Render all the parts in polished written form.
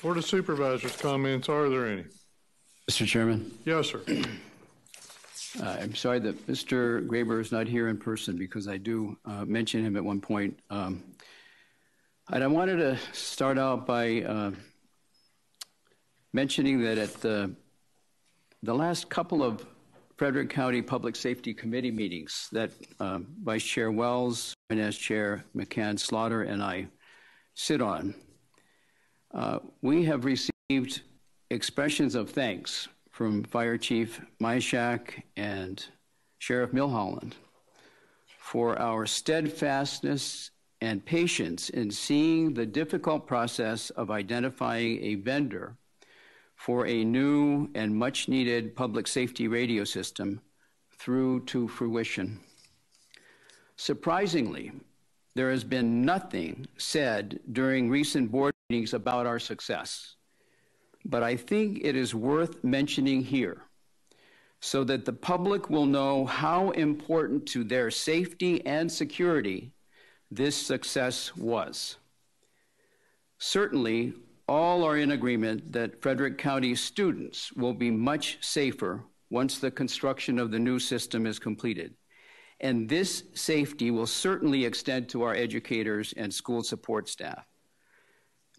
Board of Supervisors comments, are there any? Mr. Chairman. Yes, sir. I'm sorry that Mr. Graber is not here in person because I do mention him at one point. And I wanted to start out by mentioning that at the last couple of Frederick County Public Safety Committee meetings that Vice Chair Wells, Finance Chair McCann Slaughter, and I sit on, we have received expressions of thanks from Fire Chief Myshak and Sheriff Milholland for our steadfastness and patience in seeing the difficult process of identifying a vendor for a new and much needed public safety radio system through to fruition. Surprisingly, there has been nothing said during recent board meetings about our success, but I think it is worth mentioning here so that the public will know how important to their safety and security this success was. Certainly, all are in agreement that Frederick County students will be much safer once the construction of the new system is completed. And this safety will certainly extend to our educators and school support staff.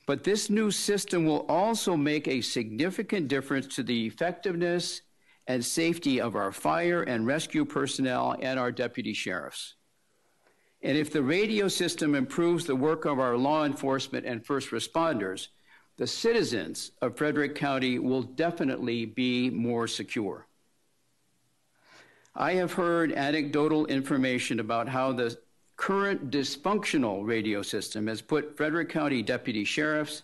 But this new system will also make a significant difference to the effectiveness and safety of our fire and rescue personnel and our deputy sheriffs. And if the radio system improves the work of our law enforcement and first responders, the citizens of Frederick County will definitely be more secure. I have heard anecdotal information about how the current dysfunctional radio system has put Frederick County deputy sheriffs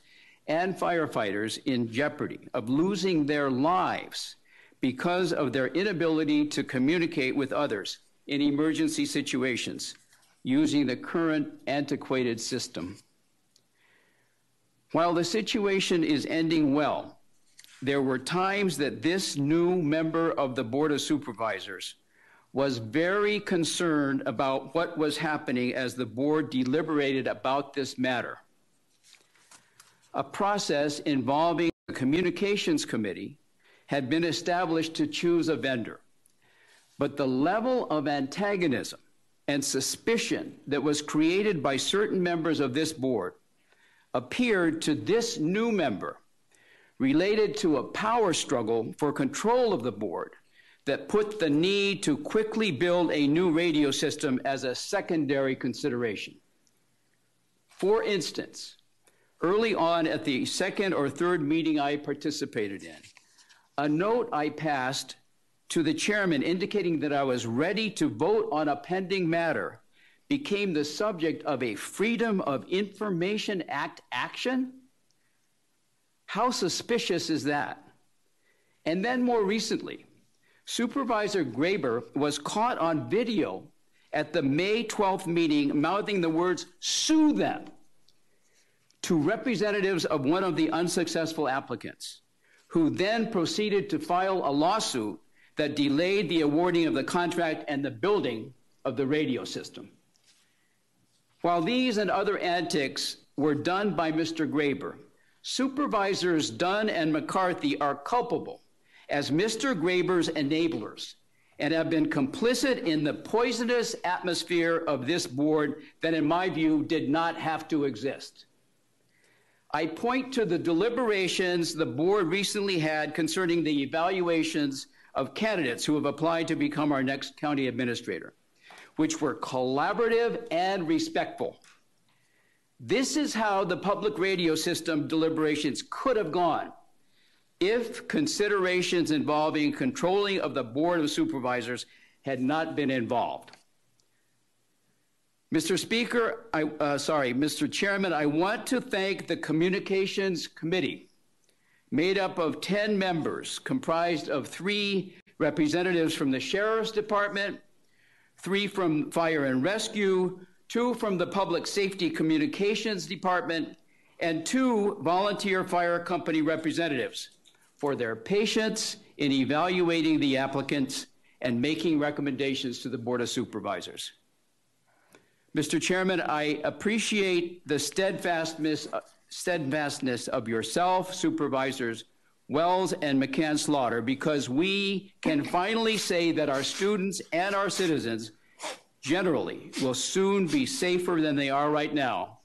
and firefighters in jeopardy of losing their lives because of their inability to communicate with others in emergency situations using the current antiquated system. While the situation is ending well, there were times that this new member of the Board of Supervisors was very concerned about what was happening as the board deliberated about this matter. A process involving the Communications Committee had been established to choose a vendor, but the level of antagonism and suspicion that was created by certain members of this board appeared to this new member related to a power struggle for control of the board that put the need to quickly build a new radio system as a secondary consideration. For instance, early on at the second or third meeting I participated in, a note I passed to the chairman indicating that I was ready to vote on a pending matter became the subject of a Freedom of Information Act action? How suspicious is that? And then more recently, Supervisor Graber was caught on video at the May 12th meeting mouthing the words, "Sue them," to representatives of one of the unsuccessful applicants, who then proceeded to file a lawsuit that delayed the awarding of the contract and the building of the radio system. While these and other antics were done by Mr. Graber, Supervisors Dunn and McCarthy are culpable as Mr. Graber's enablers and have been complicit in the poisonous atmosphere of this board that, in my view, did not have to exist. I point to the deliberations the board recently had concerning the evaluations of candidates who have applied to become our next county administrator, which were collaborative and respectful. This is how the public radio system deliberations could have gone if considerations involving controlling of the Board of Supervisors had not been involved. Mr. Chairman, I want to thank the Communications Committee, made up of 10 members, comprised of 3 representatives from the Sheriff's Department, 3 from Fire and Rescue, 2 from the Public Safety Communications Department, and 2 volunteer fire company representatives for their patience in evaluating the applicants and making recommendations to the Board of Supervisors. Mr. Chairman, I appreciate the steadfastness steadfastness of yourself, Supervisors Wells and McCann Slaughter, because we can finally say that our students and our citizens generally will soon be safer than they are right now.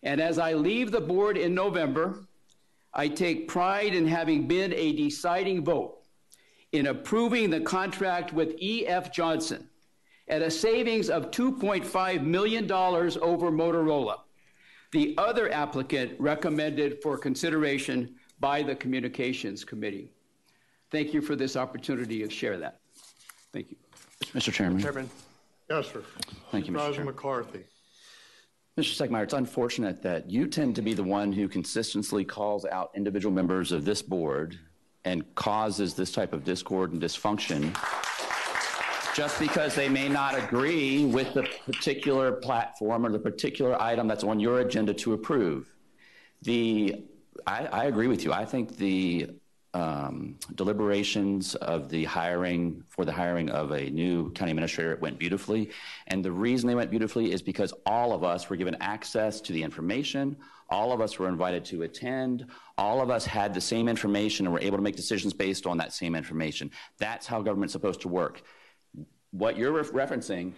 And as I leave the board in November, I take pride in having been a deciding vote in approving the contract with E.F. Johnson at a savings of $2.5 million over Motorola, the other applicant recommended for consideration by the Communications Committee. Thank you for this opportunity to share that. Thank you. Mr. Chairman. Yes, sir. Thank you, Mr. Supervisor Chairman. McCarthy. Mr. Stegmaier, it's unfortunate that you tend to be the one who consistently calls out individual members of this board and causes this type of discord and dysfunction just because they may not agree with the particular platform or the particular item that's on your agenda to approve. I agree with you. I think the deliberations of the hiring of a new county administrator went beautifully. And the reason they went beautifully is because all of us were given access to the information. All of us were invited to attend. All of us had the same information and were able to make decisions based on that same information. That's how government's supposed to work. What you're referencing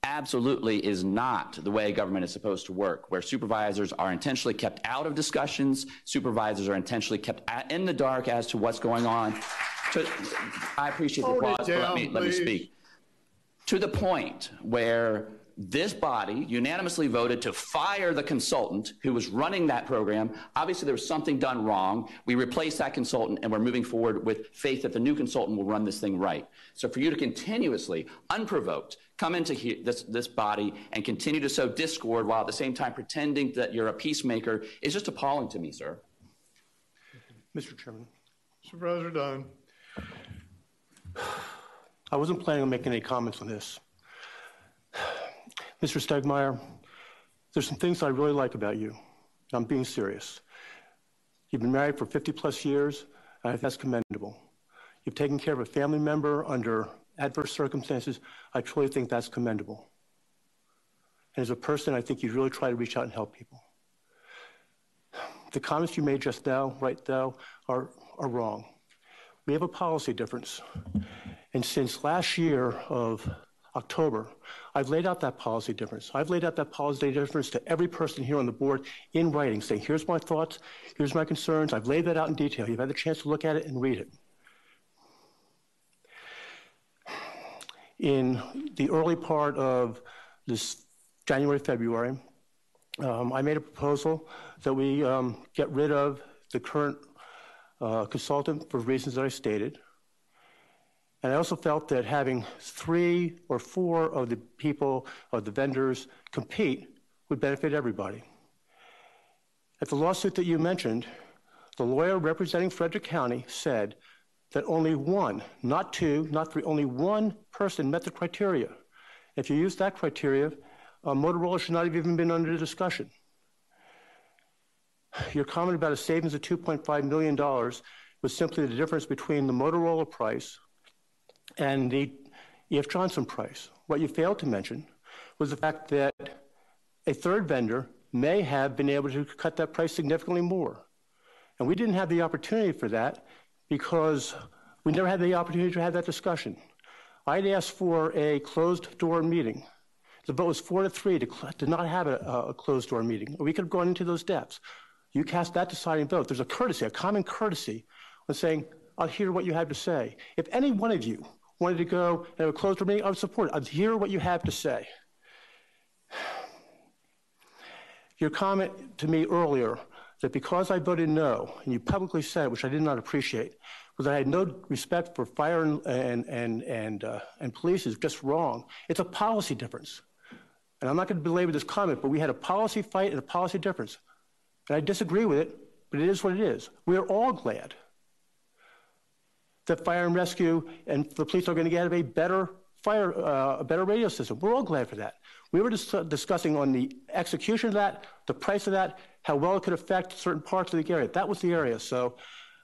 absolutely is not the way government is supposed to work, where supervisors are intentionally kept out of discussions, supervisors are intentionally kept in the dark as to what's going on. I appreciate the applause, but let me speak. To the point where this body unanimously voted to fire the consultant who was running that program. Obviously, there was something done wrong. We replaced that consultant, and we're moving forward with faith that the new consultant will run this thing right. So for you to continuously, unprovoked, come into this body and continue to sow discord while at the same time pretending that you're a peacemaker is just appalling to me, sir. Mr. Chairman. Supervisor Dunn. I wasn't planning on making any comments on this. Mr. Stegmaier, there's some things I really like about you. I'm being serious. You've been married for 50+ years, and that's commendable. You've taken care of a family member under adverse circumstances. I truly think that's commendable. And as a person, I think you really try to reach out and help people. The comments you made just now, right now, are wrong. We have a policy difference. And since last year of October, I've laid out that policy difference. I've laid out that policy difference to every person here on the board in writing, saying, here's my thoughts, here's my concerns. I've laid that out in detail. You've had the chance to look at it and read it. In the early part of this January, February, I made a proposal that we get rid of the current consultant for reasons that I stated. And I also felt that having 3 or 4 of the people, of the vendors, compete would benefit everybody. At the lawsuit that you mentioned, the lawyer representing Frederick County said that only one, not 2, not 3, only one person met the criteria. If you use that criteria, Motorola should not have even been under discussion. Your comment about a savings of $2.5 million was simply the difference between the Motorola price and the E.F. Johnson price. What you failed to mention was the fact that a third vendor may have been able to cut that price significantly more. And we didn't have the opportunity for that because we never had the opportunity to have that discussion. I'd asked for a closed-door meeting. The vote was 4-3 to not have a closed-door meeting. We could have gone into those depths. You cast that deciding vote. There's a courtesy, a common courtesy, on saying, I'll hear what you have to say. If any one of you wanted to go and have a closed-door meeting, I would support it. I'd hear what you have to say. Your comment to me earlier that because I voted no, and you publicly said it, which I did not appreciate, was that I had no respect for fire and police is just wrong. It's a policy difference. And I'm not going to belabor this comment, but we had a policy fight and a policy difference. And I disagree with it, but it is what it is. We are all glad that fire and rescue and the police are going to get a better radio system. We're all glad for that. We were just discussing on the execution of that, the price of that, how well it could affect certain parts of the area. That was the area. So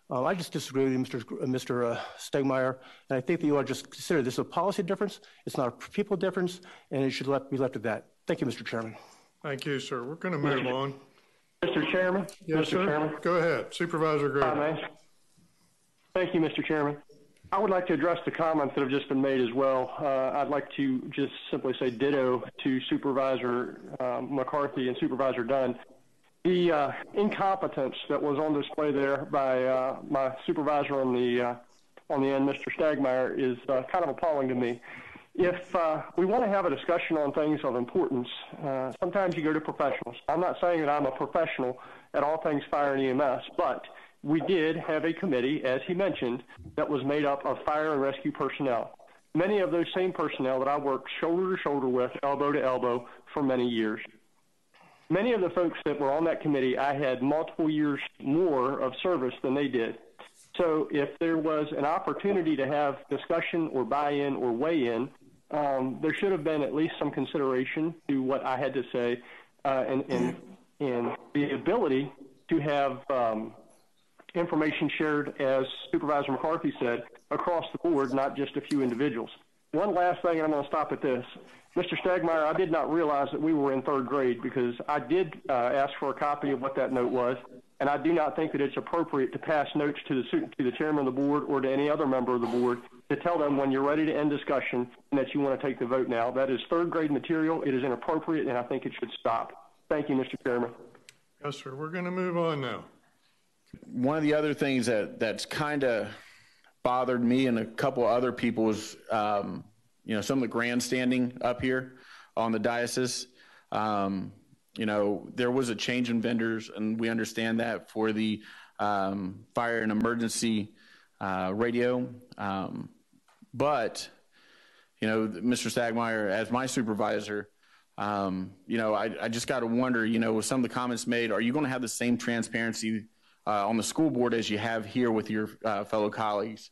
I just disagree with you, Mr. Stegmaier, and I think that you ought to just consider this a policy difference. It's not a people difference, and it should be left at that. Thank you, Mr. Chairman. Thank you, sir. We're going to move on. Mr. Chairman? Yes, Mr. sir. Chairman? Go ahead. Supervisor Gray. Thank you, Mr. Chairman. I would like to address the comments that have just been made as well. I'd like to just simply say ditto to Supervisor McCarthy and Supervisor Dunn. The incompetence that was on display there by my supervisor on the end, Mr. Stegmaier, is kind of appalling to me. If we want to have a discussion on things of importance, sometimes you go to professionals. I'm not saying that I'm a professional at all things fire and EMS, but we did have a committee, as he mentioned, that was made up of fire and rescue personnel. Many of those same personnel that I worked shoulder to shoulder with, elbow to elbow, for many years. Many of the folks that were on that committee, I had multiple years more of service than they did. So if there was an opportunity to have discussion or buy-in or weigh-in, there should have been at least some consideration to what I had to say and the ability to have information shared, as Supervisor McCarthy said, across the board, not just a few individuals. One last thing, and I'm going to stop at this. Mr. Stegmaier, I did not realize that we were in third grade because I did ask for a copy of what that note was, and I do not think that it's appropriate to pass notes to the chairman of the board or to any other member of the board to tell them when you're ready to end discussion and that you want to take the vote now. That is third grade material. It is inappropriate, and I think it should stop. Thank you, Mr. Chairman. Yes, sir. We're going to move on now. One of the other things that's kind of bothered me and a couple other people was, some of the grandstanding up here on the diocese. There was a change in vendors, and we understand that for the fire and emergency radio. But, Mr. Stegmaier, as my supervisor, I just got to wonder, with some of the comments made, are you going to have the same transparency on the school board as you have here with your fellow colleagues?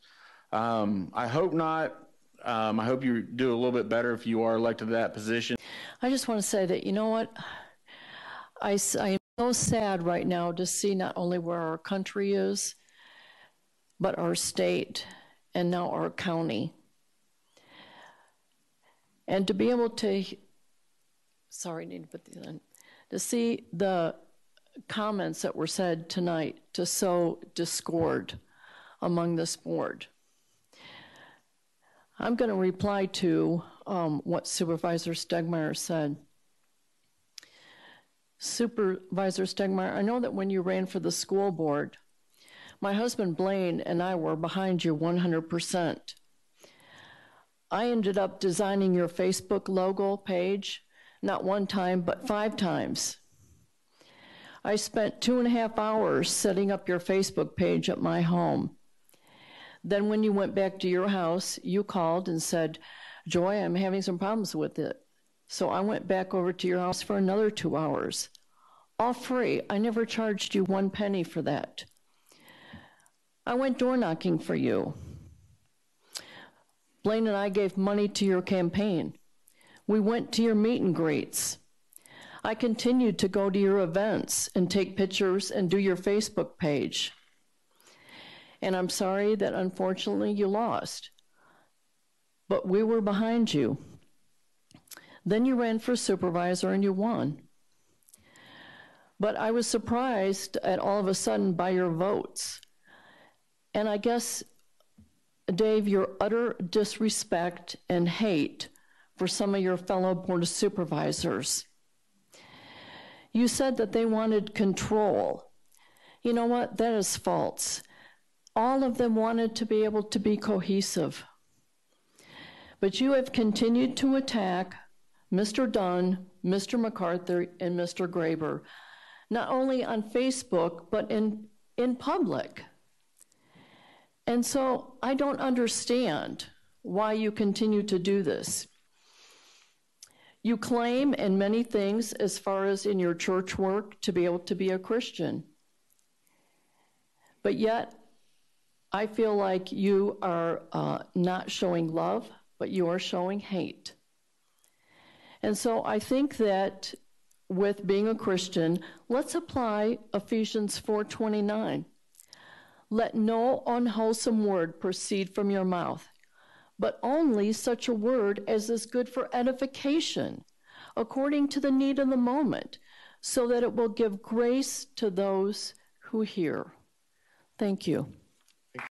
I hope not. I hope you do a little bit better if you are elected to that position. I just want to say that, you know what? I am so sad right now to see not only where our country is, but our state and now our county. And to be able to, sorry, I need to put these in, to see the comments that were said tonight to sow discord among this board. I'm going to reply to what Supervisor Stegmaier said. Supervisor Stegmaier, I know that when you ran for the school board, my husband Blaine and I were behind you 100%. I ended up designing your Facebook logo page, not one time, but 5 times. I spent 2.5 hours setting up your Facebook page at my home. Then when you went back to your house, you called and said, Joy, I'm having some problems with it. So I went back over to your house for another 2 hours. All free. I never charged you 1 penny for that. I went door knocking for you. Blaine and I gave money to your campaign. We went to your meet and greets. I continued to go to your events and take pictures and do your Facebook page. And I'm sorry that unfortunately you lost. But we were behind you. Then you ran for supervisor and you won. But I was surprised at all of a sudden by your votes. And I guess, Dave, your utter disrespect and hate for some of your fellow board of supervisors. You said that they wanted control. You know what? That is false. All of them wanted to be able to be cohesive. But you have continued to attack Mr. Dunn, Mr. MacArthur, and Mr. Graber, not only on Facebook, but in public. And so I don't understand why you continue to do this. You claim in many things, as far as in your church work, to be able to be a Christian. But yet, I feel like you are not showing love, but you are showing hate. And so I think that with being a Christian, let's apply Ephesians 4:29. Let no unwholesome word proceed from your mouth, but only such a word as is good for edification, according to the need of the moment, so that it will give grace to those who hear. Thank you.